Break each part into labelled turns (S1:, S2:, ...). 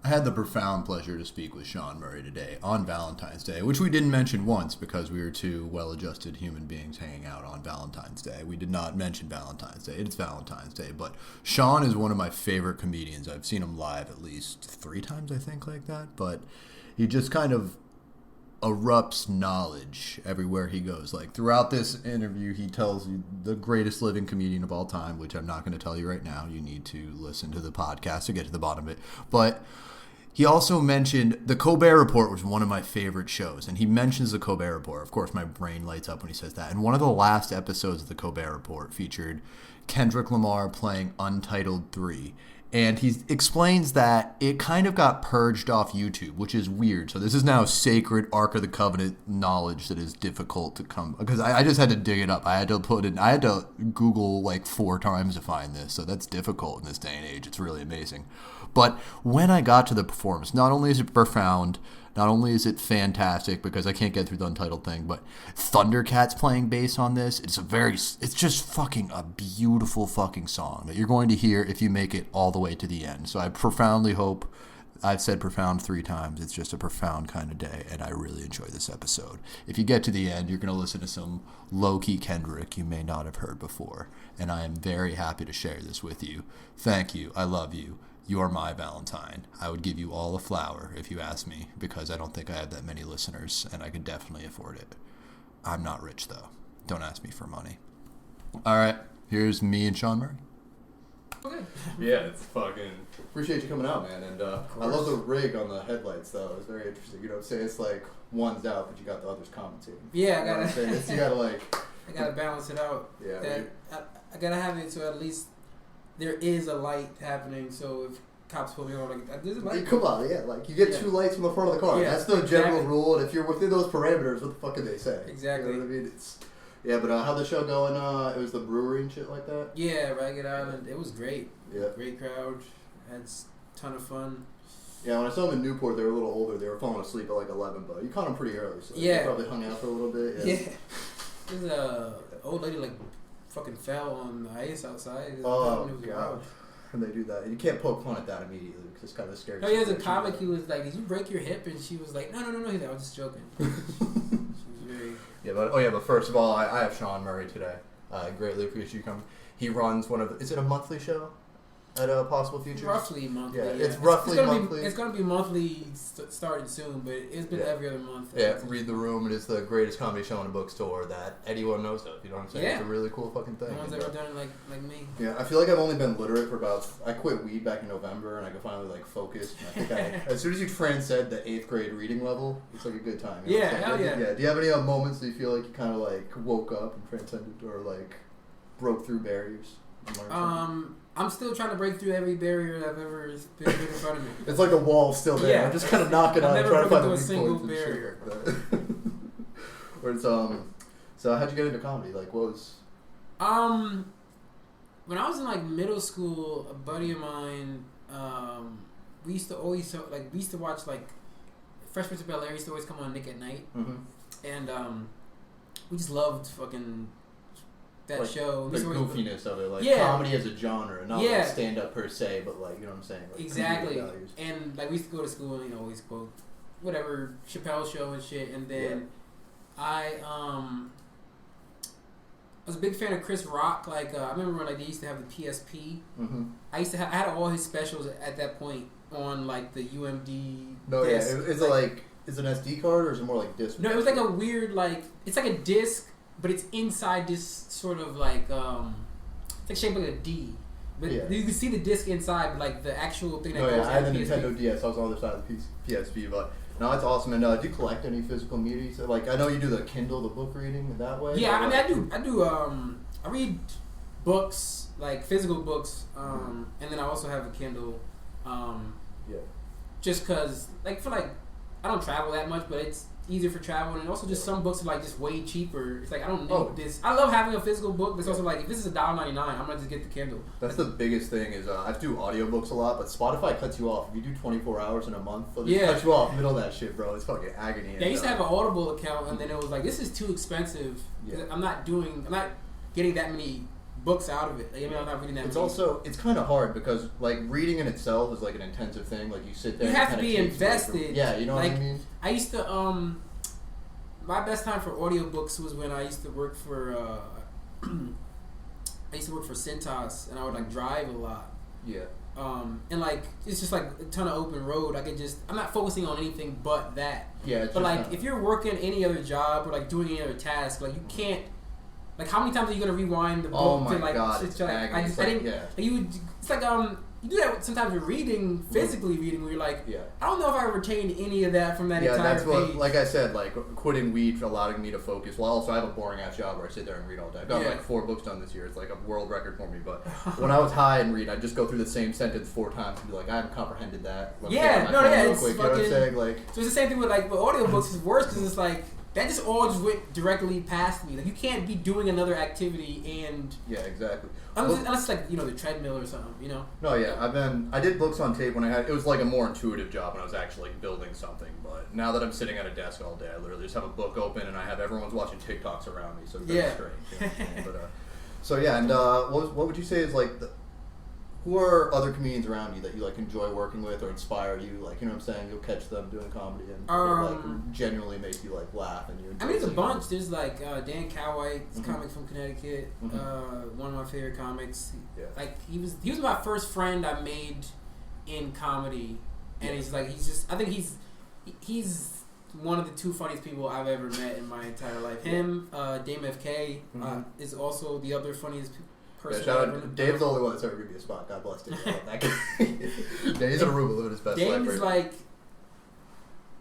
S1: I had the profound pleasure to speak with Shawn Murray today on Valentine's Day, which we didn't mention once because we were two well-adjusted human beings hanging out on Valentine's Day. We did not mention Valentine's Day. It's Valentine's Day, but Shawn is one of my favorite comedians. I've seen him live at least 3 times, I think, like that, but he just kind of erupts knowledge everywhere he goes. Like throughout this interview, he tells you the greatest living comedian of all time, which I'm not going to tell you right now. You need to listen to the podcast to get to the bottom of it. But he also mentioned the Colbert Report was one of my favorite shows, and he mentions the Colbert Report. Of course, my brain lights up when he says that. And one of the last episodes of the Colbert Report featured Kendrick Lamar playing Untitled 3. And he explains that it kind of got purged off YouTube, which is weird. So this is now sacred Ark of the Covenant knowledge that is difficult to come, because I just had to dig it up. I had to Google like 4 times to find this. So that's difficult in this day and age. It's really amazing. But when I got to the performance, not only is it profound, not only is it fantastic because I can't get through the Untitled thing, but Thundercats playing bass on this. It's just fucking a beautiful fucking song that you're going to hear if you make it all the way to the end. So I profoundly hope, I've said profound 3 times, it's just a profound kind of day, and I really enjoy this episode. If you get to the end, you're going to listen to some low-key Kendrick you may not have heard before, and I am very happy to share this with you. Thank you. I love you. You're my Valentine. I would give you all a flower if you asked me, because I don't think I have that many listeners, and I could definitely afford it. I'm not rich, though. Don't ask me for money. All right, here's me and Shawn Murray.
S2: Okay.
S3: Yeah, it's fucking...
S1: Appreciate you coming out, man, and I love the rig on the headlights, though. It's very interesting. You know what I'm saying? It's like one's out, but you got the others commentating.
S2: Yeah,
S1: you know what I'm saying? You gotta, like...
S2: I gotta balance it out.
S1: Yeah.
S2: I gotta have it so at least there is a light happening, so if cops pull me over, like, there's a light.
S1: Come on, yeah, like, you get 2 lights from the front of the car.
S2: Yeah,
S1: That's the general
S2: exactly.
S1: rule, and if you're within those parameters, what the fuck did they say?
S2: Exactly.
S1: You know what I mean? Yeah, but how'd the show go? It was the brewery and shit like that?
S2: Yeah, Ragged Island. It was great.
S1: Yeah.
S2: Great crowd. Had a ton of fun.
S1: Yeah, when I saw them in Newport, they were a little older. They were falling asleep at like 11, but you caught them pretty early, so
S2: Yeah.
S1: they probably hung out for a little bit.
S2: Yeah. There's a old lady, like, fucking fell on the ice outside.
S1: Oh, God. And they do that. And you can't poke fun at that immediately because it's kind of scary.
S2: Oh, yeah, as a comic, he was like, did you break your hip? And she was like, no. He's like, I was just joking. She was very...
S1: Yeah, but first of all, I have Shawn Murray today. I greatly appreciate you coming. He runs is it a monthly show at Possible Futures?
S2: Roughly monthly.
S1: Yeah, it's roughly monthly.
S2: It's going to be monthly starting soon, but it's been every other month.
S1: Yeah, Read the Room. It is the greatest comedy show in a bookstore that anyone knows of. You know what I'm saying?
S2: Yeah.
S1: It's a really cool fucking thing.
S2: No one's ever done it like me.
S1: Yeah, I feel like I've only been literate for I quit weed back in November, and I could finally like focus. And I think as soon as you transcend the 8th grade reading level, it's like a good time. You know what I'm saying?
S2: Hell yeah.
S1: Do you have any moments that you feel like you kind of like woke up and transcended or like broke through barriers?
S2: I'm still trying to break through every barrier I've ever been put in front of me.
S1: It's like a wall still there.
S2: Yeah.
S1: I'm just kind of knocking on it, trying to find a single
S2: barrier.
S1: Or it's So how'd you get into comedy? Like, what was?
S2: When I was in like middle school, a buddy of mine, we used to watch like Fresh Prince of Bel-Air. Used to always come on Nick at Night, and we just loved fucking that
S1: like
S2: show.
S1: The goofiness of it, like comedy as a genre, not like stand up per se, but like, you know what I'm saying? Like
S2: exactly. And like we used to go to school and always quote whatever Chappelle show and shit, and then I was a big fan of Chris Rock. Like I remember when like they used to have the PSP. I had all his specials at that point on like the UMD.
S1: No,
S2: disc.
S1: yeah. Is it like is it an SD card or is it more like disc?
S2: No, it was like a weird it's like a disc, but it's inside this sort of like it's like shaped like a D. But you can see the disc inside, but like the actual thing that goes.
S1: I had the Nintendo DS. I was on the other side of the PSP, but. No, it's awesome. And do you collect any physical media? So, like, I know you do the Kindle, the book reading that way.
S2: Yeah, I mean, I do. I read books, like physical books, and then I also have a Kindle. Just cause, like, I don't travel that much, but it's easier for travel, and also just some books are like just way cheaper. It's like I don't need this. I love having a physical book, but it's also like if this is $1.99, I'm gonna just get the Kindle.
S1: That's the biggest thing is I do audiobooks a lot, but Spotify cuts you off. If you do 24 hours in a month, they'll just cut you off in the middle of that shit, bro. It's fucking agony.
S2: Yeah, I used to have an Audible account, and then it was like this is too expensive. I'm not getting that many books out of it. Like, I mean, I'm not reading that.
S3: It's kind of hard because like reading in itself is like an intensive thing. Like you sit there.
S2: You have to be invested.
S3: Yeah, you know
S2: like,
S3: what I mean.
S2: I used to my best time for audiobooks was when I used to work for Cintas, and I would like drive a lot.
S3: Yeah.
S2: And like it's just like a ton of open road. I'm not focusing on anything but that.
S3: Yeah.
S2: But like if you're working any other job or like doing any other task, like you can't. Like how many times are you gonna rewind the book?
S3: Oh my
S2: to like,
S3: god!
S2: It's like you do that sometimes with reading, physically reading, where you're like, I don't know if I retained any of that from that entire
S3: that's what,
S2: page.
S3: like I said, like quitting weed allowing me to focus. Well, also I have a boring ass job where I sit there and read all day. I've got like 4 books done this year. It's like a world record for me. But when I was high and read, I'd just go through the same sentence 4 times and be like, I haven't comprehended that.
S2: It's fucking.
S3: Quick, you know what I'm saying? Like,
S2: so it's the same thing with audiobooks is worse because it's like. That just all just went directly past me. Like you can't be doing another activity and
S3: exactly.
S2: Unless like the treadmill or something.
S3: No, yeah. I did books on tape when it was like a more intuitive job when I was actually building something. But now that I'm sitting at a desk all day, I literally just have a book open and I have everyone's watching TikToks around me. So it's very strange. You know what I'm saying? But what would you say is like who are other comedians around you that you like enjoy working with or inspire you? Like, you know what I'm saying? You'll catch them doing comedy and like genuinely make you like laugh and you enjoy.
S2: I mean, there's a bunch. There's like Dan Cowhite's comic from Connecticut. One of my favorite comics. Yeah. Like he was my first friend I made in comedy, and I think he's one of the 2 funniest people I've ever met in my entire life. Him, Dame FK is also the other funniest
S3: Dave's the only one that's ever given me a spot. God bless Dave. That guy. He's in Aruba living his best life.
S2: Dame is like,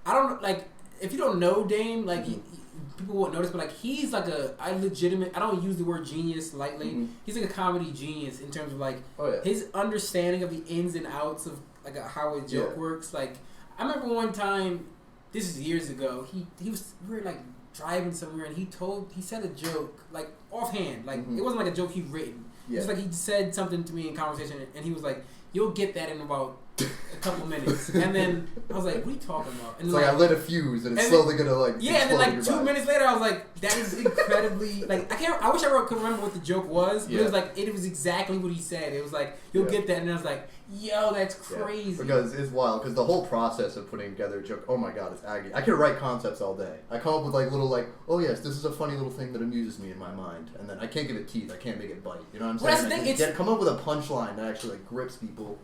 S2: I don't like if you don't know Dame, like people won't notice, but like he's like I don't use the word genius lightly. He's like a comedy genius in terms of like his understanding of the ins and outs of like how a joke works. Like I remember one time, this is years ago. We were like driving somewhere and he said a joke like offhand, like it wasn't like a joke he'd written. Yeah. It's like he said something to me in conversation, and he was like, "You'll get that in about a couple minutes." And then I was like, "What are you talking about?" And
S3: it's like I lit a fuse, and it's slowly gonna like.
S2: Yeah, and then like 2 minutes later, I was like, "That is incredibly like I wish I could remember what the joke was. But it was like it was exactly what he said. It was like you'll get that, and I was like, "Yo, that's crazy."
S3: Yeah. Because it's wild. Because the whole process of putting together a joke, oh my god, it's agony. I can write concepts all day. I come up with like little like, oh yes, this is a funny little thing that amuses me in my mind, and then I can't give it teeth. I can't make it bite. You know what I'm saying?
S2: Well, that's the thing.
S3: Come up with a punchline that actually like grips people.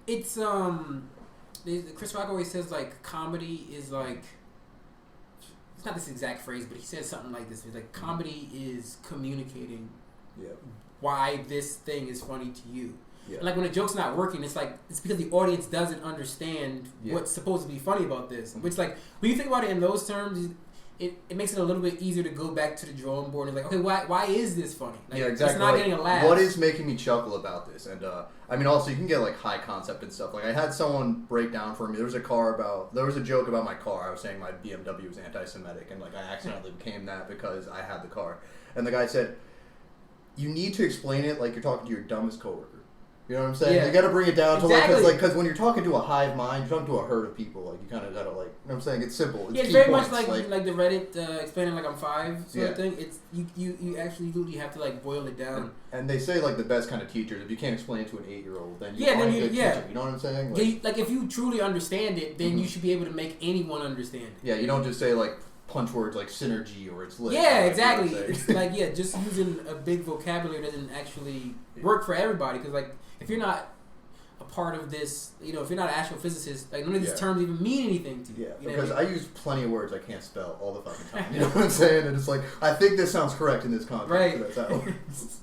S2: It's Chris Rock always says like comedy is like, it's not this exact phrase, but he says something like this. It's like comedy is communicating why this thing is funny to you. Yeah. And like when a joke's not working, it's like it's because the audience doesn't understand what's supposed to be funny about this. Which like when you think about it in those terms, it makes it a little bit easier to go back to the drawing board and like, okay, why is this funny? Like,
S3: exactly.
S2: It's not getting a laugh.
S3: What is making me chuckle about this? And I mean, also you can get like high concept and stuff. Like I had someone break down for me. There was a joke about my car. I was saying my BMW was anti-Semitic, and like I accidentally became that because I had the car. And the guy said, "You need to explain it like you're talking to your dumbest coworker." You know what I'm saying? Yeah. You got to bring it down to because when you're talking to a hive mind, you're talking to a herd of people. Like you kind of got to like, you know what I'm saying? It's simple. It's
S2: very much like the Reddit explaining like I'm 5 sort of thing. It's you actually literally have to like boil it down.
S3: And they say like the best kind of teachers, if you can't explain it to an 8-year-old, then you aren't a good teacher. You know what I'm saying?
S2: Like if you truly understand it, then you should be able to make anyone understand it.
S3: Yeah, you don't just say like punch words like synergy or it's lit.
S2: Yeah, exactly. It's like just using a big vocabulary doesn't actually work for everybody because like if you're not a part of this, if you're not an actual physicist, like none of these terms even mean anything to you.
S3: Yeah, because I use plenty of words I can't spell all the fucking time. You know what I'm saying? And it's like I think this sounds correct in this context.
S2: Right.
S3: So that's how it works.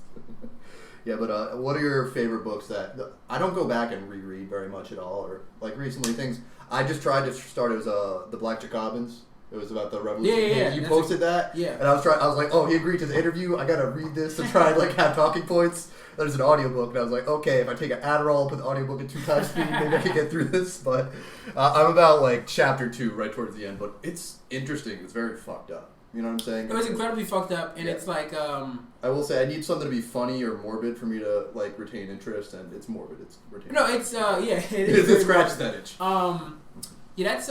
S3: Yeah, but what are your favorite books that I don't go back and reread very much at all, or like recently things I just tried to start? It was the Black Jacobins. It was about the revolution.
S2: Yeah.
S3: You posted that.
S2: Yeah.
S3: And I was like, oh, he agreed to the interview. I gotta read this to try and like have talking points. There's an audiobook, and I was like, okay, if I take an Adderall, put the audiobook at 2 times speed, maybe I can get through this. But I'm about like chapter 2, right towards the end. But it's interesting. It's very fucked up. You know what I'm saying?
S2: It was incredibly fucked up, and it's like.
S3: I will say I need something to be funny or morbid for me to like retain interest, and it's morbid. It's retain.
S2: No, it's it is.
S3: It scratches that itch.
S2: Yeah, that's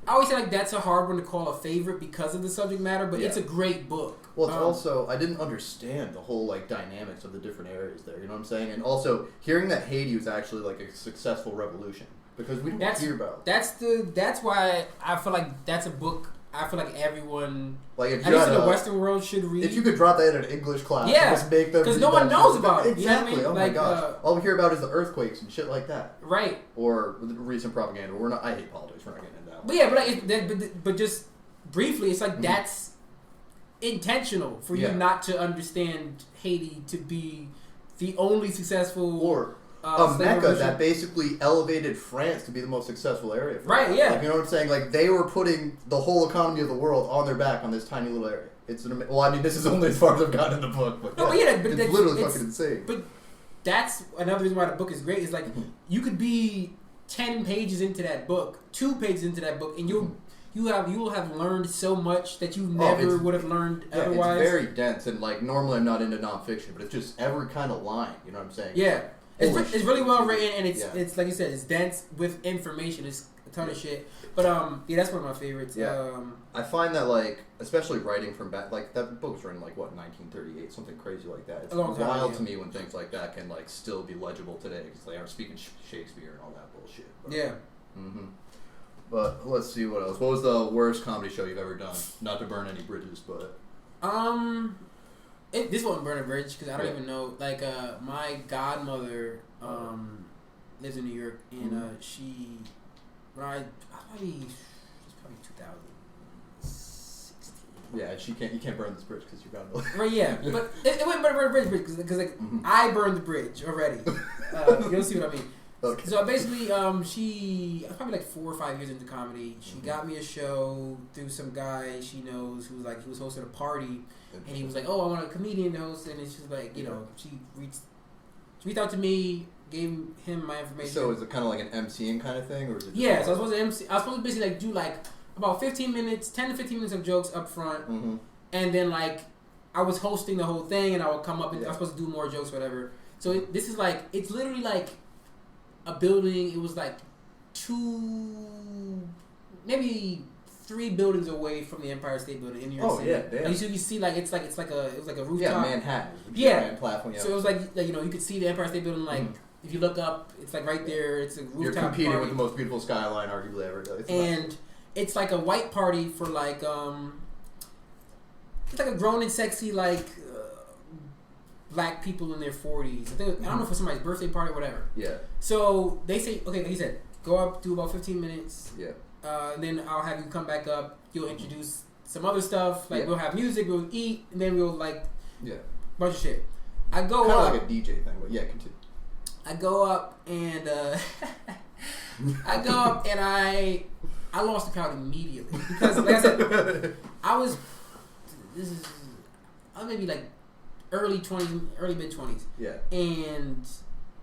S2: I always say like that's a hard one to call a favorite because of the subject matter, but it's a great book.
S3: Well, it's also, I didn't understand the whole, like, dynamics of the different areas there, you know what I'm saying? And also, hearing that Haiti was actually, like, a successful revolution. Because we don't hear about.
S2: That's why I feel like that's a book I feel like everyone,
S3: like if
S2: at least in the Western world, should read.
S3: If you could drop that in an English class,
S2: yeah,
S3: just make them
S2: because no one knows about it.
S3: Exactly.
S2: You know what I mean?
S3: Oh my gosh! All we hear about is the earthquakes and shit like that.
S2: Right.
S3: Or recent propaganda. We're not. I hate politics. We're not getting into that.
S2: But yeah, but just briefly, it's like that's intentional for you not to understand Haiti to be the only successful
S3: or a mecca that basically elevated France to be the most successful area.
S2: Right, yeah.
S3: Like, you know what I'm saying? Like, they were putting the whole economy of the world on their back on this tiny little area. Well, I mean, this is only as far as I've gotten in the book. But it's literally fucking insane.
S2: But that's another reason why the book is great. Is like, you could be 10 pages into that book, 2 pages into that book, and you will have learned so much that you never would have learned otherwise.
S3: It's very dense, and like normally I'm not into nonfiction, but it's just every kind of line. You know what I'm saying?
S2: Yeah. It's really well written, and it's like you said, it's dense with information. It's a ton of shit. But yeah, that's one of my favorites.
S3: Yeah. I find that, like, especially writing from back, like, that book was written like 1938, something crazy like that. It's wild to me when things like that can like still be legible today because they aren't speaking Shakespeare and all that bullshit. But,
S2: yeah.
S3: Mm-hmm. But let's see what else. What was the worst comedy show you've ever done? Not to burn any bridges, but
S2: this won't burn a bridge because I don't even know. Like, my godmother lives in New York, and she's probably 2016.
S3: Yeah, and you can't burn this bridge because you're godmother.
S2: Right, yeah, but it wouldn't burn a bridge because like I burned the bridge already. You'll see what I mean. Okay. So basically, she probably like 4 or 5 years into comedy. She got me a show through some guy she knows who was like he was hosting a party, and he was like, "Oh, I want a comedian to host," and she's like, you know, she reached out to me, gave him my information.
S3: So is it kind of like an MCing kind of thing, or is it?
S2: Yeah, so I was supposed to basically like do like about 15 minutes, 10 to 15 minutes of jokes up front, and then like I was hosting the whole thing, and I would come up and I was supposed to do more jokes, whatever. So this is like it's literally like a building. It was like 2, maybe 3 buildings away from the Empire State Building in New York City.
S3: Oh yeah, damn.
S2: Like, you see like it was like a rooftop.
S3: Yeah, Manhattan.
S2: Yeah.
S3: Platform, yeah.
S2: So it was like you know you could see the Empire State Building like if you look up, it's like right there. It's a rooftop.
S3: You're competing
S2: party.
S3: with the most beautiful skyline arguably ever.
S2: And it's like a white party for like it's like a grown and sexy like black people in their 40s. I don't know if it's somebody's birthday party or whatever. Yeah. So they say, okay, like he said, go up, do about 15 minutes. Yeah. Then I'll have you come back up. You'll introduce some other stuff. Like we'll have music, we'll eat, and then we'll like bunch of shit. I go
S3: up.
S2: Kind
S3: of like a DJ thing, but yeah, continue.
S2: I go up and I lost the crowd immediately because, like I said, I was maybe like early 20s, early mid 20s. Yeah. And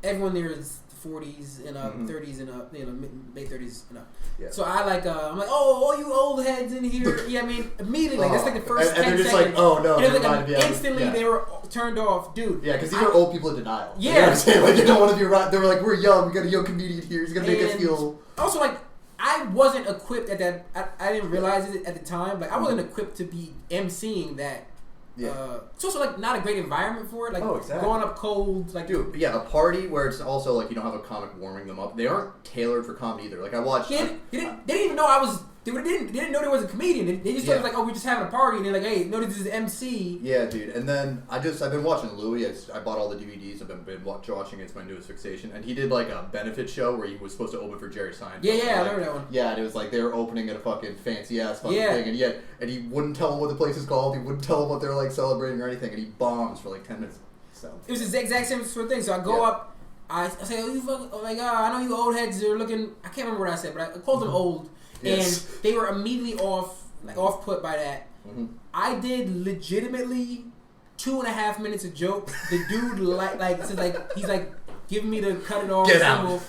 S2: everyone there is 40s and up, 30s and up, you know, late 30s and up. Yeah. So I'm like, oh, all you old heads in here. Yeah, I mean, immediately. That's like the first 10 seconds. And they're just like, oh, no. And like instantly they were turned off. Dude.
S3: Yeah, because these are old people in denial. Yeah. You know what I'm saying? Like, they don't want to be around. They were like, we're young. We got a young comedian here. He's going to make us feel...
S2: Also, like, I wasn't equipped at that. I didn't realize it at the time. Like, I wasn't equipped to be emceeing that. Yeah. It's also like not a great environment for it. Like going up cold, like
S3: dude. Yeah, a party where it's also like you don't have a comic warming them up. They aren't tailored for comedy either. Like I watched.
S2: They didn't even know I was. They didn't know there was a comedian. They just thought like, oh, we're just having a party, and they're like, hey, no, this is MC.
S3: Yeah, dude. And then I've been watching Louis. I bought all the DVDs. I've been watching. It's my newest fixation. And he did like a benefit show where he was supposed to open for Jerry Seinfeld.
S2: Yeah, I remember that one.
S3: Yeah, and it was like they were opening at a fucking fancy ass fucking thing, and he wouldn't tell them what the place is called. He wouldn't tell them what they're like celebrating or anything, and he bombs for like 10 minutes. So
S2: it was the exact same sort of thing. So I go up. I say, oh, you fucking, oh my god, I know you old heads are looking. I can't remember what I said, but I called them old. Yes. And they were immediately off put by that. I did legitimately 2.5 minutes of jokes. The dude he's like giving me to cut it off.
S3: Get out.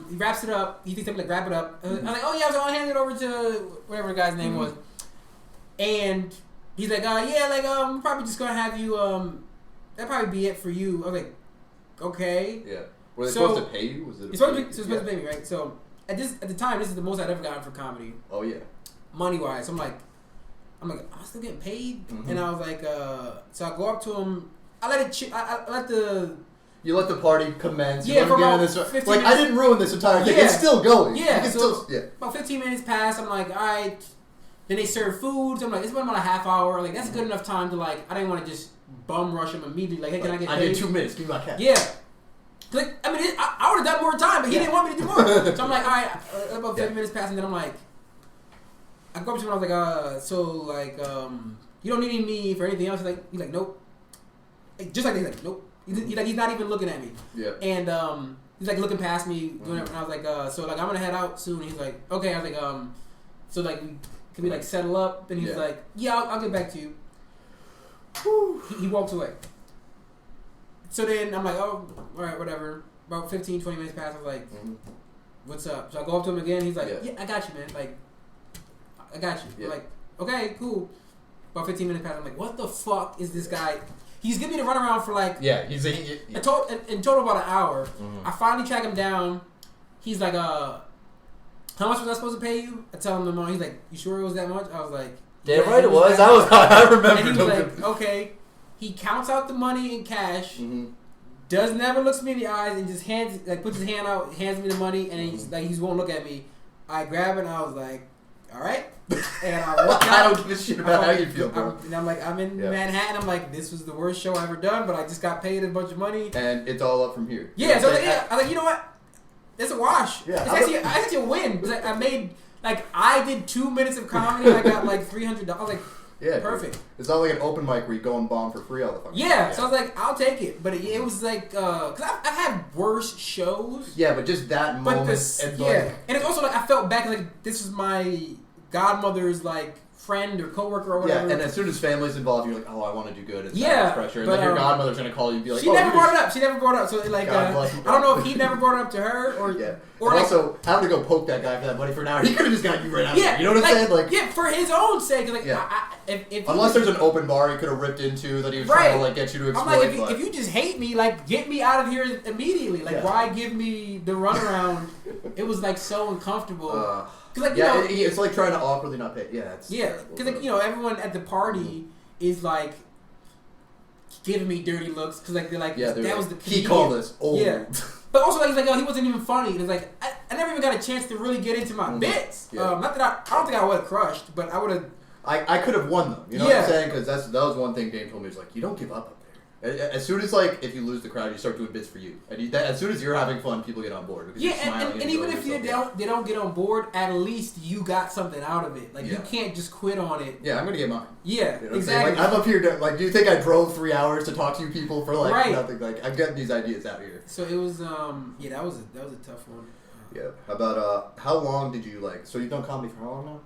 S2: He wraps it up. He thinks I'm like wrap it up. I'm like, oh yeah, so I'll hand it over to whatever the guy's name was. And he's like, we're probably just gonna have you. That'll probably be it for you. I was like, okay.
S3: Yeah. Were they supposed to pay you? Was it?
S2: It's supposed to pay me, right? So. At the time, this is the most I'd ever gotten for comedy.
S3: Oh, yeah.
S2: Money-wise. I'm like, I'm like, I'm still getting paid, and I was like, so I go up to him. I let it. I let the.
S3: You let the party commence.
S2: Yeah, for about 15 minutes.
S3: I didn't ruin this entire thing.
S2: Yeah.
S3: It's still going.
S2: Yeah,
S3: so
S2: about 15 minutes pass. I'm like, all right. Then they serve food. So I'm like, it's been about a half hour. Like, that's good enough time to, like, I didn't want to just bum rush him immediately. Like, hey, can I get paid?
S3: I did 2 minutes. Give me my cash.
S2: Yeah. Like, I mean, I would have done more time, but he didn't want me to do more. So I'm like, all right, about 50 minutes pass, and then I'm like, I go up to him and I was like, so, like, you don't need me for anything else? He's like, nope. Like, just like that, he's like, nope. He's not even looking at me.
S3: Yeah.
S2: And he's like looking past me, doing it, and I was like, so like I'm gonna head out soon. He's like, okay. I was like, so like, can we like settle up? And he's like, yeah, I'll get back to you. He walks away. So then I'm like, oh, all right, whatever. About 15, 20 minutes pass. I was like, what's up? So I go up to him again. He's like, yeah, I got you, man. Like, I got you. I'm like, okay, cool. About 15 minutes pass. I'm like, what the fuck is this guy? He's giving me the runaround for like in total about an hour. I finally track him down. He's like, how much was I supposed to pay you? I tell him the amount. He's like, you sure it was that much? I was like,
S3: damn right it was. I remember.
S2: And he was like, okay. He counts out the money in cash. Never looks me in the eyes and just puts his hand out, hands me the money, and he won't look at me. I grab it and I was like, all right. And I walk out.
S3: I don't give a shit about how you feel, bro.
S2: And I'm like, I'm in Manhattan. I'm like, this was the worst show I ever done, but I just got paid a bunch of money.
S3: And it's all up from here.
S2: Yeah, so I was like, you know what? It's a wash. Yeah, it's actually a win. Because I made, like, I did 2 minutes of comedy and I got like $300. I was like, perfect.
S3: It's not like an open mic where you go and bomb for free all the fucking
S2: time. So I was like, I'll take it. But it was like, because I've had worse shows.
S3: Yeah, but just that moment.
S2: And it's also like, I felt back, like, this was my godmother's, like, friend or coworker or whatever.
S3: Yeah, and as soon as family's involved, you're like, oh, I want to do good. It's pressure. And then your godmother's going to call you and be like,
S2: she never brought it up. She never brought it up. So, like, I don't know if he never brought it up to her or...
S3: Yeah.
S2: Or
S3: like, also, having to go poke that guy for that money for an hour, he could have just got you right out of there. You know what I'm saying? Like,
S2: yeah, for his own sake. Like,
S3: unless there's an open bar he could have ripped into that he was trying to, like, get you to exploit.
S2: I'm like, if you just hate me, like, get me out of here immediately. Like, why give me the runaround? It was, like, so uncomfortable. Like, you know,
S3: it's like trying to awkwardly not pay. Because
S2: like, you know, everyone at the party is like giving me dirty looks because like they're like, that was the comedian.
S3: He called us old.
S2: Yeah, but also like he's like, he wasn't even funny. It's like I never even got a chance to really get into my bits. Not that I don't think I would have crushed, but I would have.
S3: I could have won them. You know what I'm saying? Because that was one thing Dame told me. Was like, you don't give up there. As soon as, like, if you lose the crowd, you start doing bits for you. And as soon as you're having fun, people get on board. Because you're smiling
S2: and even if they don't get on board, at least you got something out of it. Like, you can't just quit on it.
S3: Yeah, I'm going to get mine.
S2: Yeah,
S3: you know
S2: exactly.
S3: I'm up here to, like, do you think I drove 3 hours to talk to you people for, like, nothing? Like, I'm getting these ideas out here.
S2: So it was, that was a tough one.
S3: Yeah. How about, how long did you, like, so you've done comedy for how long now?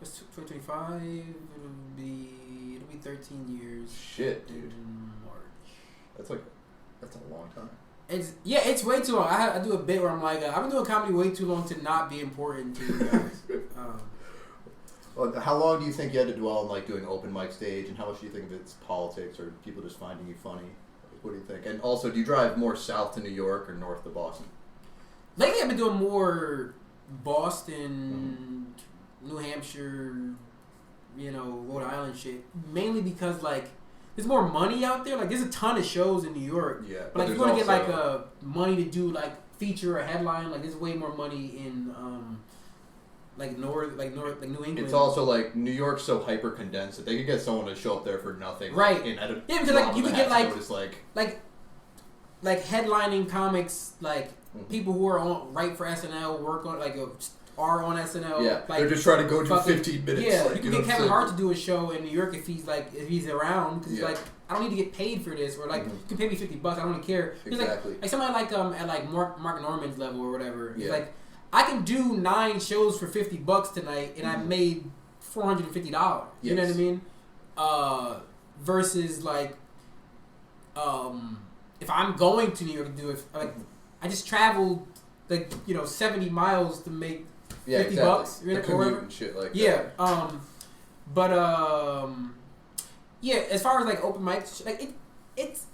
S2: It's 2025. It'll be 13 years.
S3: Shit, dude.
S2: In March.
S3: That's a long time.
S2: It's way too long. I do a bit where I'm like, I've been doing comedy way too long to not be important to you guys.
S3: Well, how long do you think you had to dwell on, like, doing open mic stage, and how much do you think of it's politics or people just finding you funny? What do you think? And also, do you drive more south to New York or north to Boston?
S2: Lately, I've been doing more Boston, New Hampshire, Rhode Island shit. Mainly because, like, there's more money out there. Like, there's a ton of shows in New York.
S3: Yeah.
S2: But like, if you want to get, like, money to do, like, feature or headline, like, there's way more money in, New England.
S3: It's also, like, New York's so hyper-condensed that they could get someone to show up there for nothing.
S2: Right. Because, like, you could get, like headlining comics, like, people who are write for SNL, work on, like, are on SNL.
S3: Yeah,
S2: like,
S3: they're just trying to go to 15 minutes.
S2: Yeah,
S3: like,
S2: you can get Kevin Hart to do a show in New York if he's around because like, I don't need to get paid for this, or like, you can pay me $50, I don't even care.
S3: Exactly.
S2: Like somebody like at like Mark Norman's level or whatever. It's like, I can do 9 shows for $50 tonight, and I made $450. You know what I mean? Versus like, if I'm going to New York to do it, like, I just traveled like 70 miles to make $50,
S3: the commute and shit like
S2: that. As far as like open mics, like it's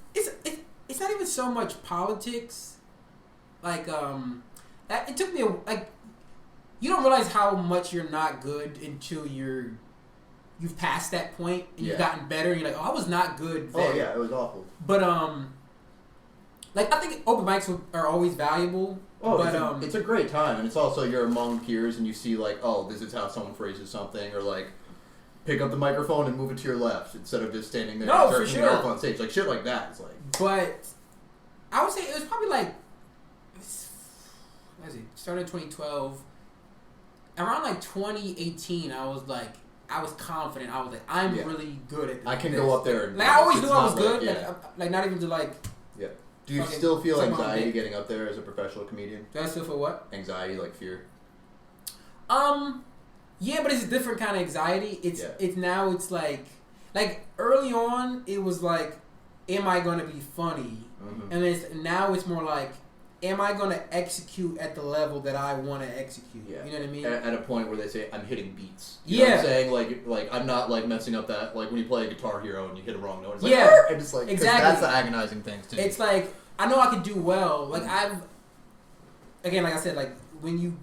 S2: not even so much politics. Like it took me you don't realize how much you're not good until you've passed that point and you've gotten better. And you're like, oh, I was not good then.
S3: Oh yeah, it was awful.
S2: But like I think open mics are always valuable.
S3: Oh,
S2: but
S3: it's a great time, and it's also you're among peers, and you see like, oh, this is how someone phrases something, or like, pick up the microphone and move it to your left instead of just standing there and jerking it off on stage, like shit like that. It's like,
S2: but I would say it was probably like, started in 2012. Around like 2018, I was confident. I was like, I'm really good at this.
S3: I can go up there. And
S2: like I always knew I was good. Like not even to like.
S3: Yeah. Do you still feel anxiety getting up there as a professional comedian?
S2: Do I still feel what?
S3: Anxiety, like fear.
S2: Yeah, but it's a different kind of anxiety. It's now it's like early on it was like, am I gonna be funny? Mm-hmm. And now it's more like, am I going to execute at the level that I want to execute? Yeah. You know what I mean?
S3: At a point where they say, I'm hitting beats. You know what I'm saying? Like, I'm not, like, messing up that, like, when you play a Guitar Hero and you hit a wrong note. It's like, and it's like,
S2: exactly.
S3: That's the agonizing thing, too.
S2: It's like, I know I can do well. Like, again, like I said, like, when you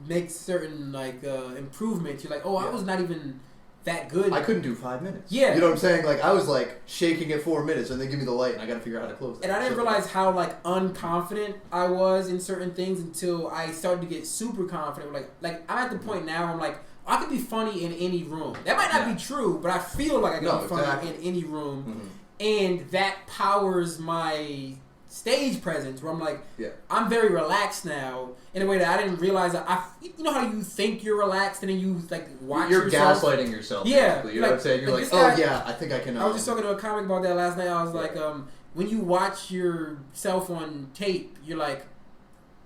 S2: make certain, like, improvements, you're like, oh, I was not even that good.
S3: I couldn't do 5 minutes.
S2: Yeah.
S3: You know what I'm saying? Like, I was, like, shaking at 4 minutes, and they give me the light, and I got to figure out how to close it.
S2: And I didn't realize how, like, unconfident I was in certain things until I started to get super confident. Like I'm at the point now where I'm like, I could be funny in any room. That might not be true, but I feel like I can be funny in any room. Mm-hmm. And that powers my stage presence where I'm like, I'm very relaxed now in a way that I didn't realize. You know how you think you're relaxed and then you like watch yourself?
S3: You're gaslighting yourself.
S2: Yeah.
S3: Basically. You know what I'm saying? You're like, oh yeah, I think I can.
S2: I was just talking to a comic about that last night. I was like, when you watch yourself on tape, you're like,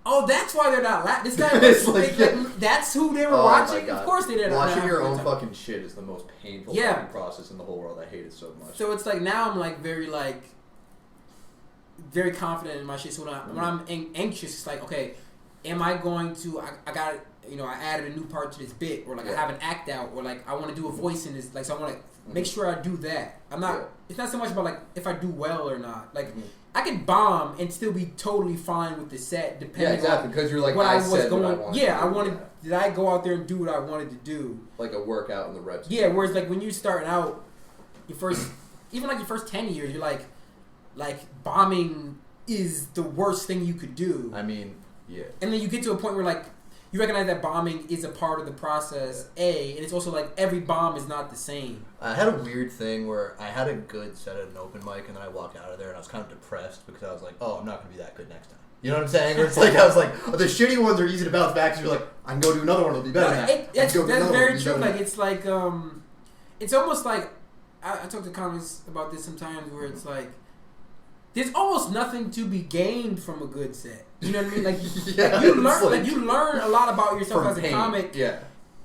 S2: oh, that's why they're not laughing. This guy was like, that's who they were watching. Of course they didn't.
S3: Watching your own fucking shit is the most painful fucking process in the whole world. I hate it so much.
S2: So it's like now I'm like very confident in my shit. So when I'm anxious, it's like, okay, am I going to? I got I added a new part to this bit, or like I have an act out, or like I want to do a voice in this. Like so I want to make sure I do that. I'm not. Yeah. It's not so much about like if I do well or not. Like I could bomb and still be totally fine with the set, depending on
S3: because you're like
S2: what I was going. I wanted. Did I go out there and do what I wanted to do?
S3: Like a workout in the reps.
S2: Yeah. Whereas like when you starting out, your first 10 years, you're like bombing is the worst thing you could do.
S3: I mean, yeah.
S2: And then you get to a point where like you recognize that bombing is a part of the process, and it's also like every bomb is not the same.
S3: I had a weird thing where I had a good set at an open mic, and then I walked out of there and I was kind of depressed because I was like, oh, I'm not going to be that good next time. You know what I'm saying? Where it's like, I was like, oh, the shitty ones are easy to bounce back because you're like, I can go do another one, it'll be better.
S2: That's very true. Like, it's like, it's almost like, I talk to comics about this sometimes where it's like, there's almost nothing to be gained from a good set. You know what I mean? Like you learn a lot about yourself as a comic.
S3: Yeah.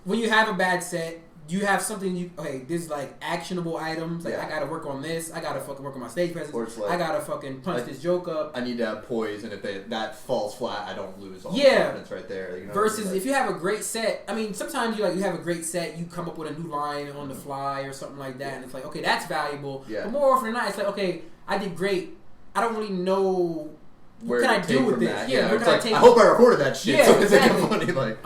S2: When you have a bad set, you have something there's like actionable items. Like I gotta work on this. I gotta fucking work on my stage presence. Or it's like, I gotta fucking punch this joke up.
S3: I need to have poise, and if that falls flat, I don't lose all the confidence right there. You know
S2: versus if you have a great set, I mean, sometimes you have a great set, you come up with a new line on the fly or something like that, and it's like, okay, that's valuable. Yeah. But more often than not, it's like, okay, I did great. I don't really know what can I do with this.
S3: That. Yeah, I hope I recorded that shit. So exactly. It's funny, like.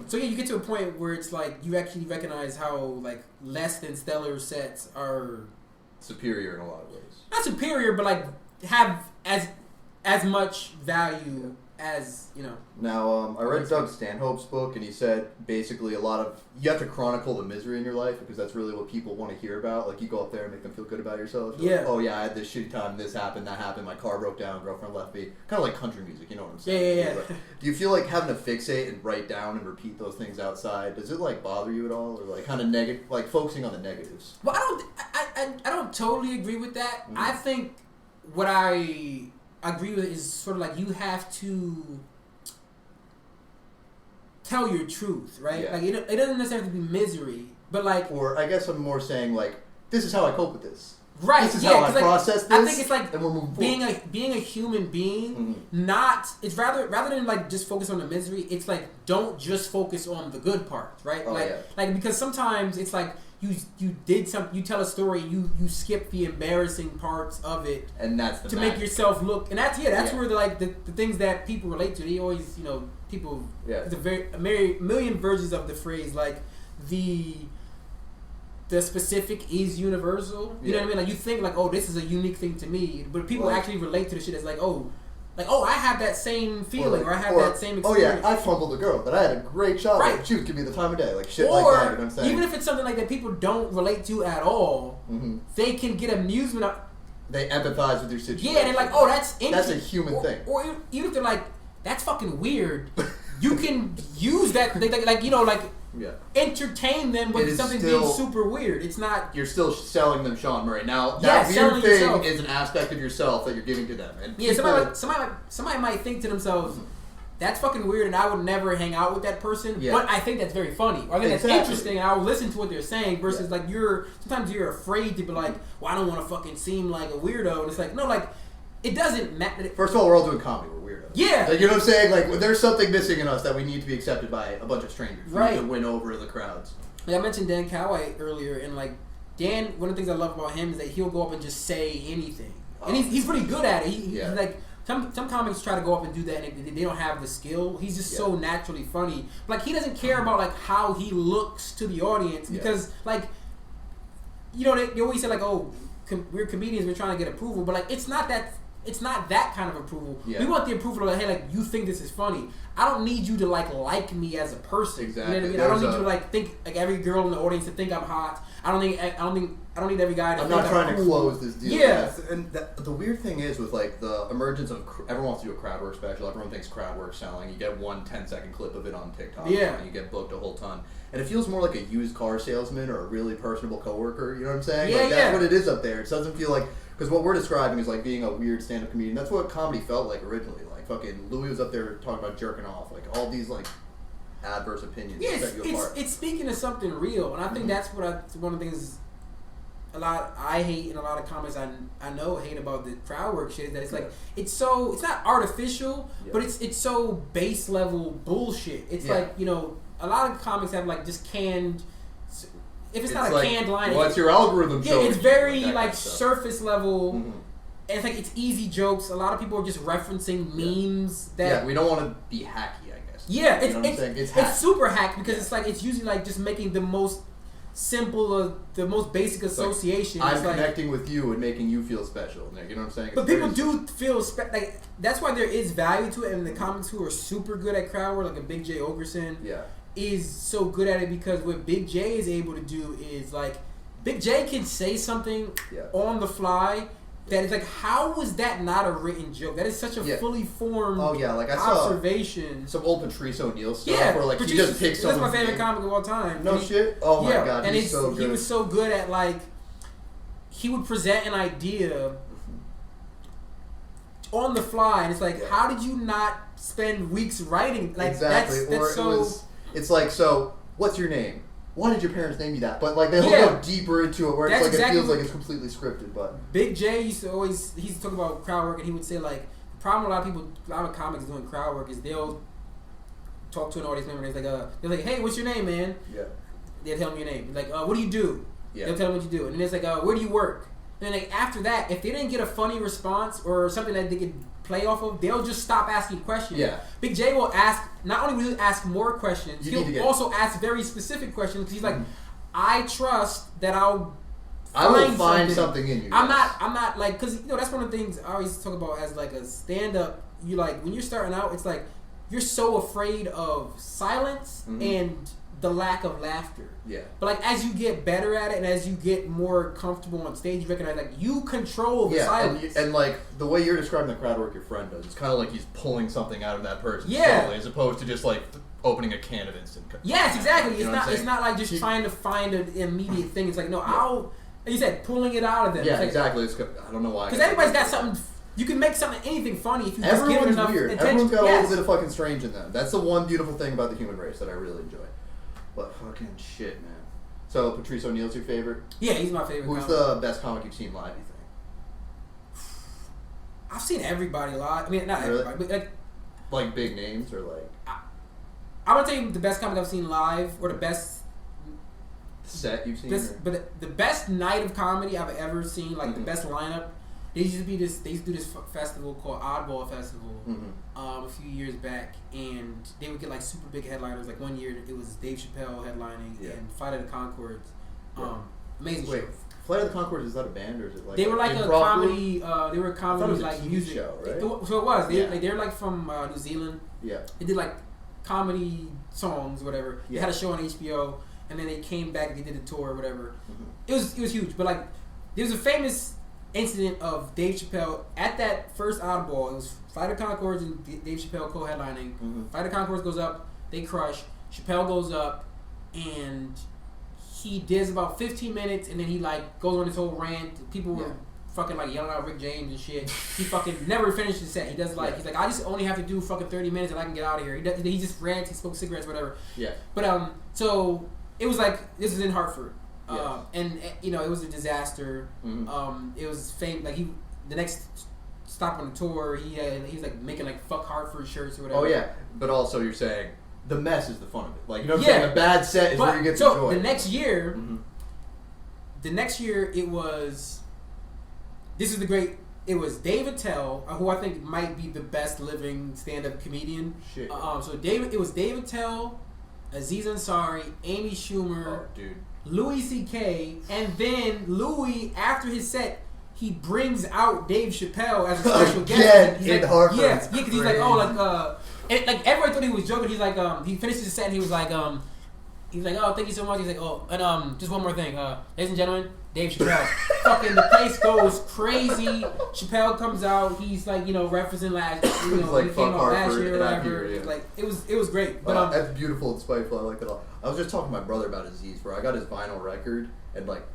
S2: So you get to a point where it's like you actually recognize how like less than stellar sets are
S3: superior in a lot of ways.
S2: Not superior, but like have as much value as
S3: Now, I read Doug Stanhope's book, and he said basically you have to chronicle the misery in your life because that's really what people want to hear about. Like you go up there and make them feel good about yourself. You're like, oh yeah, I had this shitty time. This happened. That happened. My car broke down. Girlfriend left me. Kind of like country music. You know what I'm saying?
S2: Yeah.
S3: Like, do you feel like having to fixate and write down and repeat those things outside? Does it like bother you at all, or like kind of negative, like focusing on the negatives?
S2: Well, I don't totally agree with that. Mm-hmm. I think what I agree with is sort of like you have to tell your truth, right? Yeah. Like it doesn't necessarily have to be misery, but like,
S3: or I guess I'm more saying like, this is how I cope with this.
S2: Right.
S3: This is how I process this.
S2: I think it's like
S3: and we're moving
S2: being a human being. Not it's rather than like just focus on the misery. It's like don't just focus on the good parts, right? Like because sometimes it's like you did something. You tell a story. You skip the embarrassing parts of it,
S3: and that's the
S2: to
S3: magic.
S2: make yourself look. And that's where the things that people relate to. They always people.
S3: Yeah.
S2: There's a million versions of the phrase like the specific is universal. You know what I mean? Like you think like, oh, this is a unique thing to me, but people actually relate to the shit as like, oh, I have that same feeling, or I have that same experience.
S3: Oh yeah, I fumbled a girl, but I had a great shot.
S2: Right.
S3: Like, she was giving me the time of day, like shit
S2: or,
S3: like that. You know what I'm saying?
S2: Even if it's something like that people don't relate to at all, they can get amusement out.
S3: They empathize with your situation.
S2: Yeah, and they're like, oh, that's interesting.
S3: That's a human thing.
S2: Or even if they're like, that's fucking weird, you can use that, entertain them with something being super weird. It's not...
S3: You're still selling them Shawn Murray. Now, that weird thing is an aspect of yourself that you're giving to them. And
S2: somebody might think to themselves, that's fucking weird and I would never hang out with that person, but I think that's very funny. Or I think that's interesting and I'll listen to what they're saying versus like sometimes you're afraid to be like, well, I don't want to fucking seem like a weirdo. And it's like, no, like, it doesn't matter.
S3: First of all, we're all doing comedy. We're weirdos.
S2: Yeah.
S3: Like, you know what I'm saying? Like, there's something missing in us that we need to be accepted by a bunch of strangers.
S2: Right.
S3: To win over the crowds.
S2: Like I mentioned Dan Coway earlier, and like Dan, one of the things I love about him is that he'll go up and just say anything, and he's pretty good at it. He's like some comics try to go up and do that, and they don't have the skill. He's just so naturally funny. Like he doesn't care about like how he looks to the audience because like they always say like, oh, we're comedians, we're trying to get approval, but like it's not that kind of approval. Yeah. We want the approval of like, hey, like you think this is funny. I don't need you to like me as a person.
S3: Exactly.
S2: You know what I mean? I don't need you to like think like every girl in the audience to think I'm hot. I don't need every guy to
S3: I'm
S2: think
S3: not trying
S2: I'm
S3: to
S2: cool.
S3: close this deal.
S2: Yeah.
S3: And the weird thing is with like the emergence of everyone wants to do a crowd work special. Everyone thinks crowd work selling. You get one 10-second clip of it on TikTok.
S2: Yeah.
S3: And you get booked a whole ton. And it feels more like a used car salesman or a really personable coworker. You know what I'm saying?
S2: Yeah,
S3: like, that's what it is up there. It doesn't feel like... Because what we're describing is like being a weird stand-up comedian. That's what comedy felt like originally. Like fucking Louis was up there talking about jerking off. Like all these like adverse opinions set you apart.
S2: It's speaking of something real. And I think that's one of the things a lot I hate and a lot of comics I know hate about the crowd work shit is that it's like it's not artificial, but it's so base level bullshit. It's like, a lot of comics have like just canned... If it's not a like, canned line,
S3: what's your algorithm?
S2: Yeah, it's very like surface level. And it's like it's easy jokes. A lot of people are just referencing memes that.
S3: We don't want to be hacky, I guess.
S2: Yeah, it's super hack because it's like it's usually like just making the most simple, the most basic association.
S3: Like, I'm
S2: like,
S3: connecting with you and making you feel special. You know what I'm saying?
S2: But people do feel like that's why there is value to it. And the comics who are super good at crowd work, like a Big J Ogerson.
S3: Yeah.
S2: Is so good at it because what Big J is able to do is like Big J can say something on the fly that is like, how was that not a written joke? That is such a fully formed
S3: like I
S2: observation.
S3: Some old Patrice O'Neal stuff where like he just picks
S2: that's my favorite
S3: name.
S2: comic of all time.
S3: No shit. Oh my god,
S2: and
S3: he's so good.
S2: He was so good at like he would present an idea on the fly, and it's like, how did you not spend weeks writing? Like
S3: exactly.
S2: That's so.
S3: It's like, so, what's your name? Why did your parents name you that? But like they'll go deeper into it where it's like it feels like it's completely scripted. But
S2: Big J used to talk about crowd work, and he would say like the problem a lot of comics doing crowd work is they'll talk to an audience member and they're like, hey, what's your name, man?
S3: Yeah.
S2: They'll tell them your name. Like, what do you do?
S3: Yeah.
S2: They'll tell them what you do, and then it's like, where do you work? And then like after that, if they didn't get a funny response or something that they could play off of, they'll just stop asking questions.
S3: Yeah.
S2: Big J will ask, not only will he ask more questions, he'll also ask very specific questions because he's like, I trust that I will find something in you. I'm not like, because that's one of the things I always talk about as like a stand-up. You like when you're starting out, it's like you're so afraid of silence and the lack of laughter.
S3: Yeah.
S2: But like as you get better at it and as you get more comfortable on stage, you recognize like you control the silence.
S3: And like the way you're describing the crowd work your friend does, it's kind of like he's pulling something out of that person slowly, as opposed to just like opening a can of instant.
S2: Yes, exactly. It's not like just trying to find an immediate thing. It's like like you said, pulling it out of them.
S3: Yeah,
S2: like,
S3: exactly. I don't know why.
S2: Because everybody's got something. You can make anything funny if you just give it enough
S3: weird.
S2: attention.
S3: Everyone's got a little bit of fucking strange in them. That's the one beautiful thing about the human race that I really enjoy. But fucking shit, man. So Patrice O'Neal's your favorite?
S2: Yeah, he's my favorite.
S3: Who's the best comic you've seen live, you think?
S2: I've seen everybody live. I mean, not everybody, but
S3: like big names or like...
S2: I'm gonna tell you the best comic I've seen live, or the best
S3: set you've seen?
S2: But the best night of comedy I've ever seen, like the best lineup. They used to do this festival called Oddball Festival a few years back, and they would get like super big headliners. Like one year it was Dave Chappelle headlining and Flight of the Conchords. Amazing show.
S3: Flight of the Conchords, is that a band or is it like
S2: they were like a comedy? They were a comedy like music
S3: show, right?
S2: So it was. They're like from New Zealand.
S3: Yeah.
S2: They did like comedy songs, whatever. They had a show on HBO, and then they came back. They did a tour, or whatever. It was huge. But like, there was a famous incident of Dave Chappelle at that first Oddball. It was Flight of Conchords and Dave Chappelle co-headlining. Flight of Conchords goes up, they crush. Chappelle goes up, and he does about 15 minutes, and then he like goes on this whole rant. People were fucking like yelling out Rick James and shit. He fucking never finished the set. He does like he's like, I just only have to do fucking 30 minutes and I can get out of here. He just rants. He smokes cigarettes, whatever. Yeah. But so it was like this was in Hartford. And you know, it was a disaster. It was fame. Like the next stop on the tour, he was like making like "fuck Hartford" shirts or whatever.
S3: Oh yeah, but also you're saying the mess is the fun of it. Like, you know what I'm saying? The bad set is where you get the joy.
S2: The next year, it was. This is the great. It was Dave Attell, who I think might be the best living stand-up comedian.
S3: Shit.
S2: It was Dave Attell, Aziz Ansari, Amy Schumer.
S3: Dude.
S2: Louis C.K. and then Louis, after his set, he brings out Dave Chappelle as a special guest. He's
S3: in
S2: like,
S3: Hartford.
S2: Yeah, because he's like, and like everybody thought he was joking. He's like, he finished his set and he was like, oh, thank you so much. He's like, oh, and just one more thing, ladies and gentlemen, Dave Chappelle. Fucking the place goes crazy. Chappelle comes out. He's like, referencing last,
S3: like,
S2: he came out last year or
S3: whatever.
S2: Yeah. Like it was great. But
S3: that's beautiful and spiteful. I like that a lot. I was just talking to my brother about Aziz, where I got his vinyl record, and like,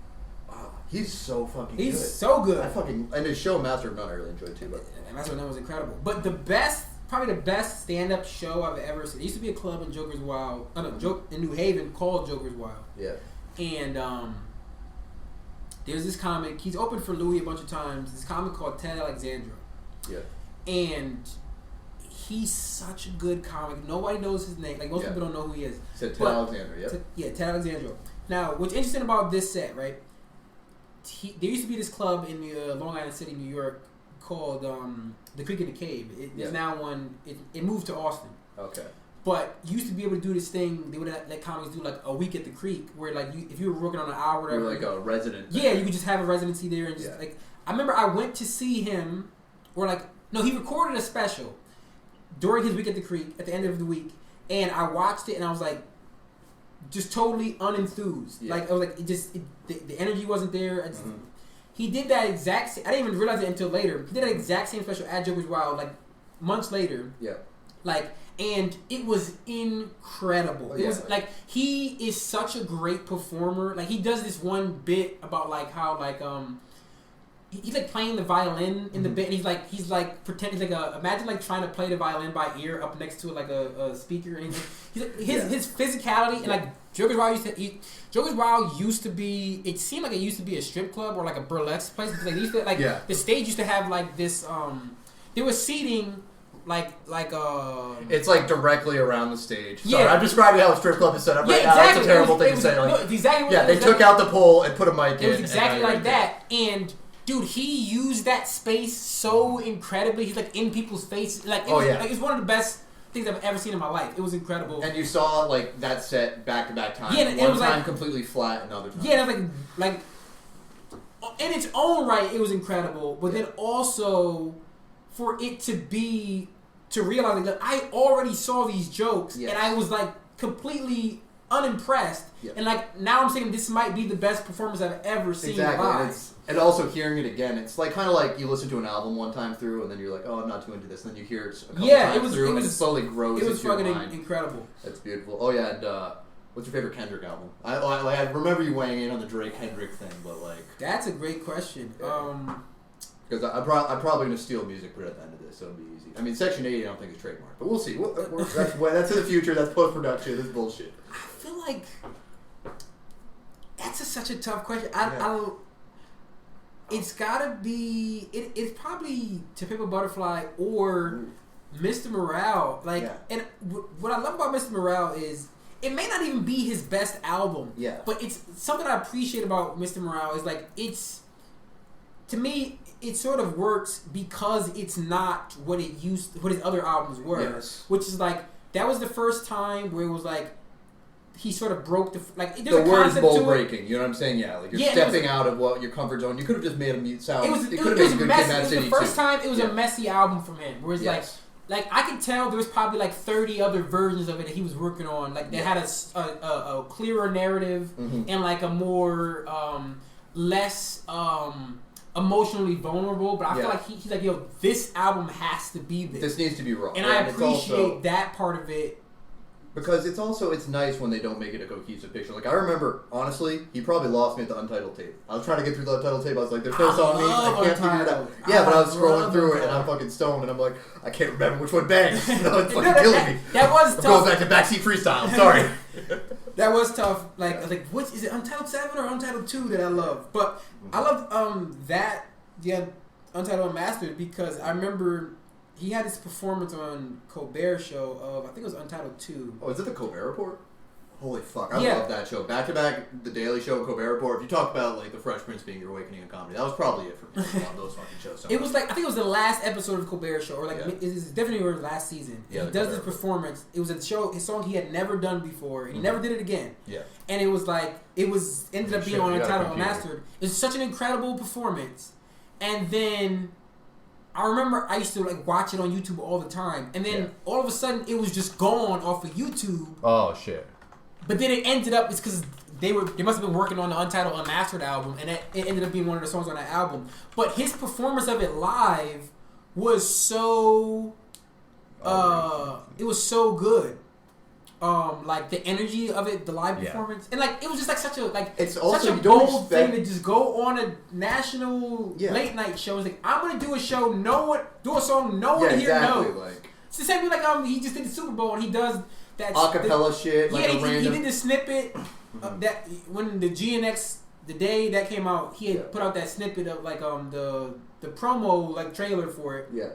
S3: he's so fucking good.
S2: He's so good.
S3: And his show Master of None I really enjoyed too. But
S2: Master of None was incredible. But probably the best stand-up show I've ever seen. There used to be a club in Joker's Wild, in New Haven called Joker's Wild. Yeah. And there's this comic. He's opened for Louis a bunch of times. This comic called Ted Alexandra. Yeah. And he's such a good comic. Nobody knows his name. Like, most people don't know who he is.
S3: So Ted Alexandra,
S2: Ted Alexandra. Now, what's interesting about this set, right? There used to be this club in Long Island City, New York, called The Creek and the Cave. It's now one. It moved to Austin. Okay. But you used to be able to do this thing. They would let comics do like a week at the Creek, where like if you were working on an hour, or whatever,
S3: you were like a resident.
S2: Yeah, you could just have a residency there and just like. I remember I went to see him, he recorded a special during his week at the Creek at the end of the week, and I watched it and I was like, just totally unenthused. Yeah. Like I was like, the energy wasn't there. He did that exact. I didn't even realize it until later. He did that exact same special at Joker's Wild, like months later. Yeah. And it was incredible. It was like, he is such a great performer. Like, he does this one bit about like how like he's like playing the violin in the bit, and he's like pretending imagine like trying to play the violin by ear up next to like a speaker, and his physicality and like Joker's Wild used to be. It seemed like it used to be a strip club or like a burlesque place, because they used to the stage used to have like this. There was seating.
S3: It's like directly around the stage. Sorry, I'm describing how a strip club is set up right now. It's a terrible thing to say. They took out the pole and put a mic in.
S2: It was exactly like that. And dude, he used that space so incredibly. He's like in people's faces. Like it was one of the best things I've ever seen in my life. It was incredible.
S3: And you saw like that set back to back times. Yeah, and one time completely flat, and other time.
S2: Yeah, and like in its own right, it was incredible. But then also, for it to realize that I already saw these jokes, and I was like completely unimpressed, and like now I'm saying this might be the best performance I've ever seen live.
S3: And also hearing it again, it's like kind of like you listen to an album one time through, and then you're like, oh, I'm not too into this, and then you hear it a couple times through, and it slowly grows.
S2: It was
S3: into your
S2: fucking incredible.
S3: That's beautiful. Oh yeah, and what's your favorite Kendrick album? I remember you weighing in on the Drake Kendrick thing, but like
S2: that's a great question.
S3: Because I'm probably going to steal music, put it at the end of this, so it'll be easy. I mean, Section 80 I don't think is trademarked, but we'll see. That's in the future. That's post-production. This is bullshit.
S2: I feel like that's such a tough question. It's got to be... It's probably To Pimp a Butterfly or Mr. Morale. And what I love about Mr. Morale is it may not even be his best album.
S3: Yeah.
S2: But it's something I appreciate about Mr. Morale is like to me it sort of works because it's not what his other albums were.
S3: Yes.
S2: Which is like that was the first time where it was like he sort of broke the
S3: the word is mold breaking. You know what I'm saying? Yeah, like you're stepping out of your comfort zone. You could have just made a sound. It could have been a good Kid Mad City.
S2: It was the first time it was a messy album from him. Whereas like I could tell there was probably like 30 other versions of it that he was working on. Like they had a clearer narrative and like a more less emotionally vulnerable. But I feel like he's like, yo, this album has to be this.
S3: This needs to be raw.
S2: And I appreciate that part of it.
S3: Because it's nice when they don't make it a cohesive picture. Like I remember, honestly, he probably lost me at the Untitled tape. I was trying to get through the Untitled tape. I was like, "There's no song names. I can't figure it out." Yeah, but I was scrolling through it and I'm fucking stoned and I'm like, I can't remember which one bangs. It's fucking killing me.
S2: That was tough.
S3: Going back to Backseat Freestyle. Sorry.
S2: That was tough. Like I was like, what is it? Untitled 7 or Untitled 2 that I love? But I love Untitled Unmastered because I remember. He had his performance on Colbert show of, I think it was Untitled 2.
S3: Oh, is it the Colbert Report? Holy fuck, I love that show. Back to back, The Daily Show and Colbert Report. If you talk about like The Fresh Prince being your awakening in comedy, that was probably it for me. On those fucking shows.
S2: It was like, I think it was the last episode of Colbert show, or like it's definitely the last season. Yeah, he does this performance. It was a show, his song he had never done before, and he never did it again. Yeah. And it was like, ended up being on Untitled Unmastered. It was such an incredible performance. And then I remember I used to like watch it on YouTube all the time, and then all of a sudden it was just gone off of YouTube.
S1: Oh shit!
S2: But then it ended up it's because they must have been working on the Untitled Unmastered album, and it ended up being one of the songs on that album. But his performance of it live was so it was so good. Like the energy of it, the live performance, and like it was just like such a bold thing to just go on a national late night show. It's like I'm gonna do a show, do a song no one here knows. Like, it's the same thing like he just did the Super Bowl and he does that
S3: acapella shit. Like
S2: he did the snippet that when the GNX the day that came out, he had put out that snippet of like the promo like trailer for it. Yeah,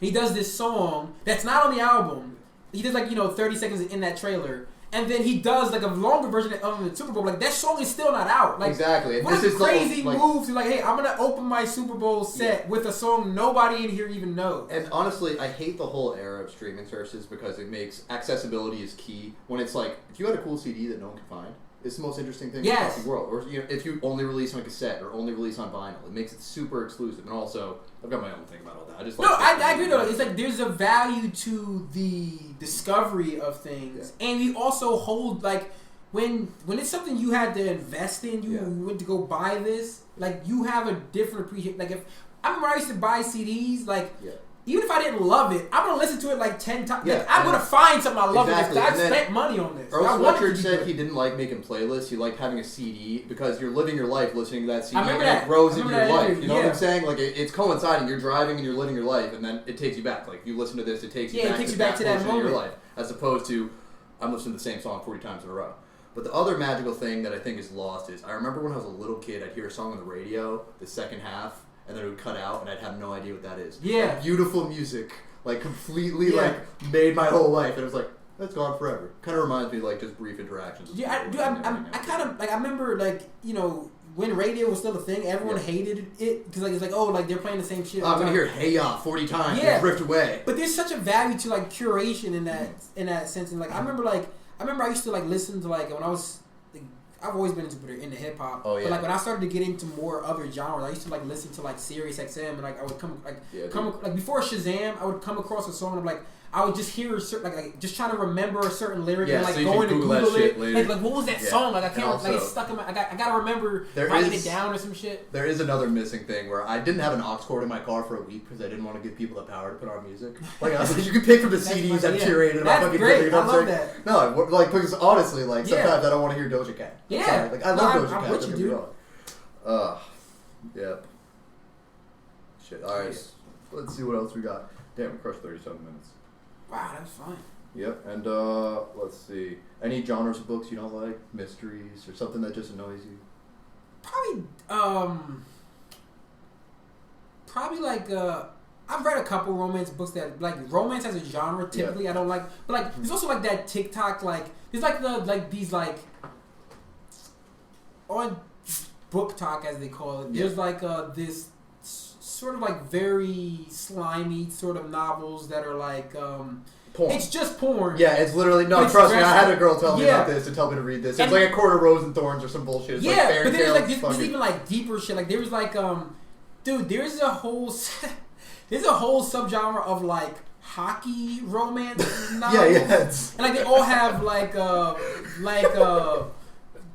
S2: he does this song that's not on the album. He does like 30 seconds in that trailer, and then he does like a longer version of the Super Bowl. Like that song is still not out. Like
S3: exactly.
S2: What a crazy move to like, hey, I'm gonna open my Super Bowl set with a song nobody in here even knows.
S3: And honestly, I hate the whole era of streaming services because it makes accessibility is key. When it's like, if you had a cool CD that no one can find, it's the most interesting thing in the fucking world. Or if you only release on cassette or only release on vinyl, it makes it super exclusive. And also, I've got my own thing about all that. I just like
S2: I agree though. It's like there's a value to the discovery of things, and we also hold like when it's something you had to invest in, you went to go buy this. Like you have a different appreciation. Like if I remember I used to buy CDs, like. Even if I didn't love it, I'm gonna listen to it like 10 times. Yeah, like, I'm gonna find something I love. Exactly. I spent money on this.
S3: Earl Sweatshirt said he didn't like making playlists. He liked having a CD because you're living your life listening to that CD, and it grows into your life. You know what I'm saying? Like it's coinciding. You're driving and you're living your life, and then it takes you back. Like you listen to this, it takes you back to that moment of your life, as opposed to I'm listening to the same song 40 times in a row. But the other magical thing that I think is lost is I remember when I was a little kid, I'd hear a song on the radio, the second half, and then it would cut out, and I'd have no idea what that is. Yeah, like, beautiful music. Like completely like made my whole life, and it was like that's gone forever. Kind of reminds me of, like just brief interactions.
S2: Yeah, I kind of like I remember like when radio was still a thing, everyone hated it because like it's like like they're playing the same shit.
S3: I'm gonna hear "Hey Ya" 40 times and drift away.
S2: But there's such a value to like curation in that sense, and like I remember I used to like listen to like when I was. I've always been into hip hop. Oh, yeah. But like when I started to get into more other genres, I used to like listen to like Sirius XM, and like I would come before Shazam, I would come across a song and I'm like I would just hear a certain like just trying to remember a certain lyric and like so going to Google it. Like what was that song? Like I can't also, like it's stuck in my. I gotta remember writing it down or some shit.
S3: There is another missing thing where I didn't have an aux cord in my car for a week because I didn't want to give people the power to put on music. Like I was like, you can pick from the CDs I've curated.
S2: That's fucking great. I love that.
S3: No, like because honestly, like sometimes I don't want to hear Doja Cat.
S2: Yeah,
S3: like I love Doja Cat. What you do? Yep. Shit. All right. Let's see what else we got. Damn, we crushed 37 minutes.
S2: Wow, that's fine.
S3: Yep, and let's see. Any genres of books you don't like? Mysteries or something that just annoys you?
S2: Probably like I've read a couple romance books that like romance as a genre. Typically, I don't like, but like there's also like that TikTok like there's like the like these like on Book Talk as they call it. There's like this sort of like very slimy sort of novels that are like
S3: porn.
S2: It's just porn.
S3: Yeah, it's literally no. Trust me, I had a girl tell me about this to tell me to read this. It's like A Court of Rose and Thorns or some bullshit. It's like fairy
S2: but there's like
S3: tales,
S2: there's even like deeper shit. Like there was like dude, there's a whole subgenre of like hockey romance novels. And like they all have like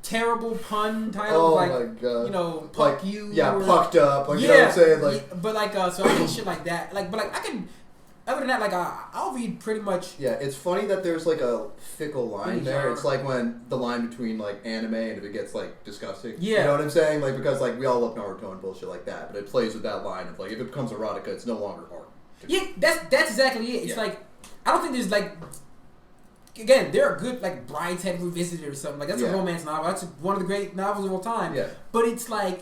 S2: terrible pun titles like
S3: my God.
S2: You know, puck
S3: like,
S2: you.
S3: Yeah, pucked up. Like you know what I'm saying? Like
S2: but like so I hate shit like that. Like but like I can other than that, like I'll read pretty much.
S3: Yeah, it's funny that there's like a fickle line there. It's like when the line between like anime and if it gets like disgusting. Yeah, you know what I'm saying? Like because like we all love Naruto and bullshit like that, but it plays with that line of like if it becomes erotica, it's no longer art.
S2: Yeah, that's exactly it. It's like I don't think there's like. Again, there are good like Brideshead Revisited or something like that's a romance novel. That's one of the great novels of all time. Yeah, but it's like.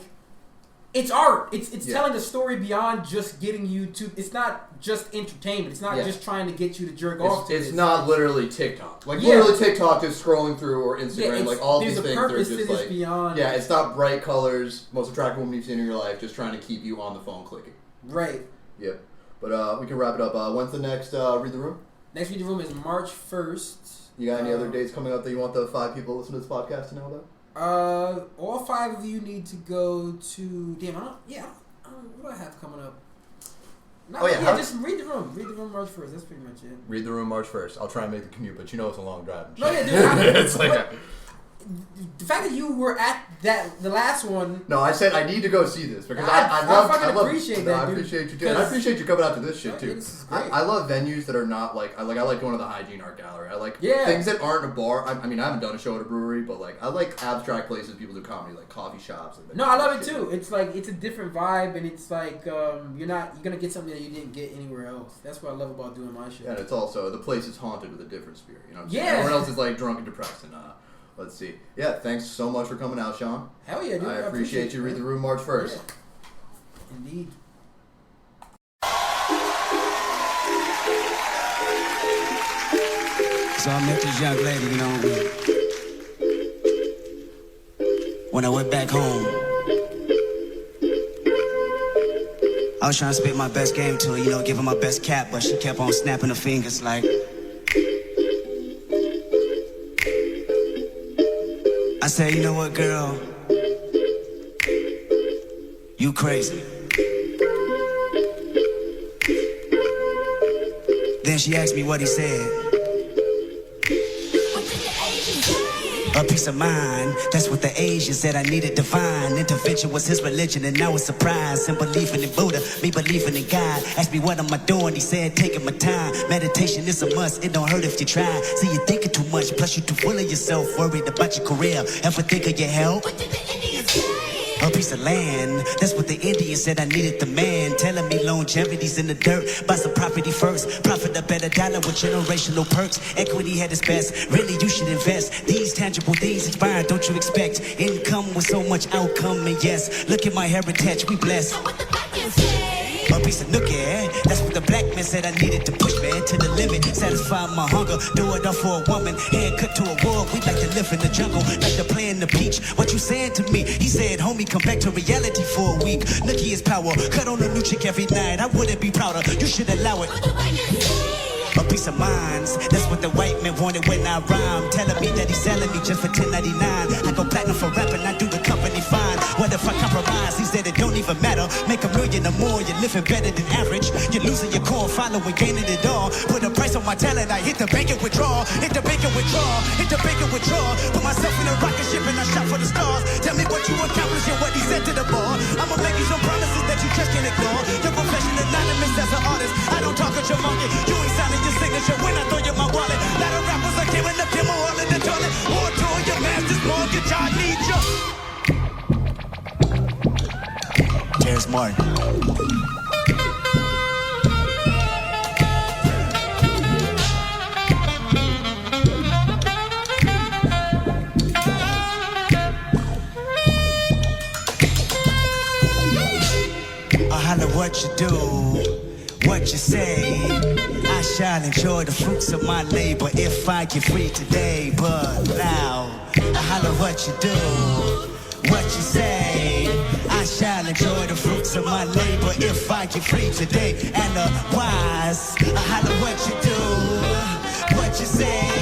S2: It's art. It's telling a story beyond just getting you to. It's not just entertainment. It's not just trying to get you to jerk off to.
S3: It's not literally TikTok. Like literally TikTok is scrolling through or Instagram. Like all these things. There's just like beyond. Yeah, it's not bright colors. Most attractive woman you've seen in your life. Just trying to keep you on the phone clicking.
S2: Right.
S3: Yep. But we can wrap it up. When's the next Read the Room?
S2: Next Read the Room is March 1st.
S3: You got any other dates coming up that you want the 5 people listening to this podcast to know about?
S2: All 5 of you need to go to. Damn, what do I have coming up? Just Read the Room. Read the Room March 1st. That's pretty much it.
S3: Read the Room March 1st. I'll try and make the commute, but you know it's a long drive.
S2: No, yeah, dude. It's like the fact that you were at the last one.
S3: No, I said I need to go see this because I appreciate that. I appreciate you too. And I appreciate you coming out to this shit too. This I love venues that are not like I like going to the Hygiene Art Gallery. I like things that aren't a bar. I mean, I haven't done a show at a brewery, but like I like abstract places people do comedy, like coffee shops.
S2: No, I love it too. It's like it's a different vibe, and it's like you're gonna get something that you didn't get anywhere else. That's what I love about doing my shit.
S3: And it's also the place is haunted with a different spirit. You know what I'm saying? Everyone else is like drunk and depressed and let's see. Yeah, thanks so much for coming out, Shawn.
S2: Hell yeah, dude.
S3: I appreciate you. Read the Room March 1st.
S2: Yeah. Indeed.
S4: So I met this young lady, you know, when I went back home. I was trying to spit my best game to her, you know, give her my best cap, but she kept on snapping her fingers like... I said, you know what, girl? You crazy. Then she asked me what he said. A peace of mind, that's what the Asian said. I needed divine intervention was his religion, and now it's surprise. Him believing in Buddha, me believing in God. Asked me what am I doing, he said taking my time. Meditation is a must, it don't hurt if you try. See, you're thinking too much, plus you're too full of yourself. Worried about your career, ever think of your health? A piece of land, that's what the Indians said. I needed the man, telling me longevity's in the dirt. Buy some property first, profit a better dollar with generational perks. Equity had its best, really you should invest. These tangible things expire, don't you expect income with so much outcome? And yes, look at my heritage, we blessed. A piece of nookie, that's what the black man said. I needed to push me to the limit, satisfy my hunger, do it all for a woman. Hand cut to a war, we like to live in the jungle, like to play in the beach. What you saying to me? He said, homie, come back to reality for a week. Nookie is power, cut on a new chick every night. I wouldn't be prouder, you should allow it. A piece of minds, that's what the white man wanted when I rhyme. Telling me that he's selling me just for $10.99. I go platinum for rapping, I do the company fine. What if I compromise? He said it don't even matter. Make $1 million or more, you're living better than average. You're losing your core, following, gaining it all. Put a price on my talent, I hit the bank and withdraw. Hit the bank and withdraw, hit the bank and withdraw. Put myself in a rocket ship and I shot for the stars. Tell me what you accomplished and what he said to the bar. I'ma make you some promises that you just can't ignore. Your profession anonymous as an artist. I don't talk at your monkey, you ain't signing your signature when I throw you my wallet. Lot of rappers are giving up Kim all in the toilet. War tour, your master's mortgage, I need you. There's Martin. I holler what you do what you say. I shall enjoy the fruits of my labor if I get free today. But now, holla what you do, what you say. I shall enjoy the fruits of my labor if I get free today. And wise, holla what you do, what you say.